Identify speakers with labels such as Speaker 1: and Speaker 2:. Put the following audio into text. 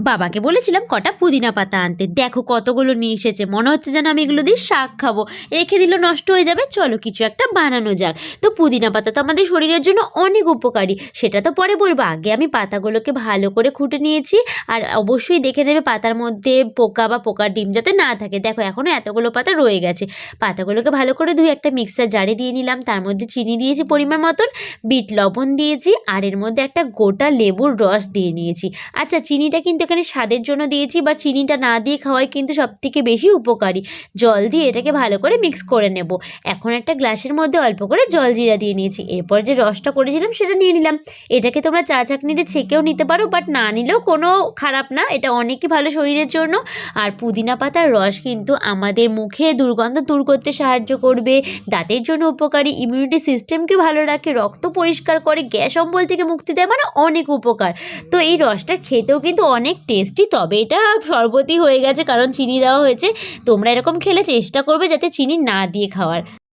Speaker 1: বাবাকে বলেছিলাম কটা পুদিনা পাতা আনতে, দেখো কতগুলো নিয়ে এসেছে। মনে হচ্ছে যেন আমি এগুলো দিয়ে শাক খাবো, রেখে দিলে নষ্ট হয়ে যাবে, চলো কিছু একটা বানানো যাক। তো পুদিনা পাতা তো আমাদের শরীরের জন্য অনেক উপকারী, সেটা তো পরে বলবো। আগে আমি পাতাগুলোকে ভালো করে খুঁটে নিয়েছি। আর অবশ্যই দেখে নেবে পাতার মধ্যে পোকা বা পোকার ডিম যাতে না থাকে। দেখো এখনও এতগুলো পাতা রয়ে গেছে। পাতাগুলোকে ভালো করে ধুয়ে একটা মিক্সার জারে দিয়ে নিলাম, তার মধ্যে চিনি দিয়েছি পরিমাণ মতন, বিট লবণ দিয়েছি, আর এর মধ্যে একটা গোটা লেবুর রস দিয়ে নিয়েছি। আচ্ছা, চিনিটা কিন্তু এখানে স্বাদের জন্য দিয়েছি, বা চিনিটা না দিয়ে খাওয়াই কিন্তু সবথেকে বেশি উপকারী। জল দিয়ে এটাকে ভালো করে মিক্স করে নেব। এখন একটা গ্লাসের মধ্যে অল্প করে জল জিরা দিয়ে নিয়েছি। এরপর যে রসটা করেছিলাম সেটা নিয়ে নিলাম। এটাকে তোমরা চা চাকনিতে ছেঁকেও নিতে পারো, বাট না নিলেও কোনো খারাপ না, এটা অনেকই ভালো শরীরের জন্য। আর পুদিনা পাতার রস কিন্তু আমাদের মুখে দুর্গন্ধ দূর করতে সাহায্য করবে, দাঁতের জন্য উপকারী, ইমিউনিটি সিস্টেমকে ভালো রাখে, রক্ত পরিষ্কার করে, গ্যাস অম্বল থেকে মুক্তি দেয়, মানে অনেক উপকার। তো এই রসটা খেতেও কিন্তু অনেক টেস্টি, তবে এটা শরবতই হয়ে গেছে কারণ চিনি দেওয়া হয়েছে। তোমরা এরকম খেলে চেষ্টা করবে যাতে চিনি না দিয়ে খাওয়ার।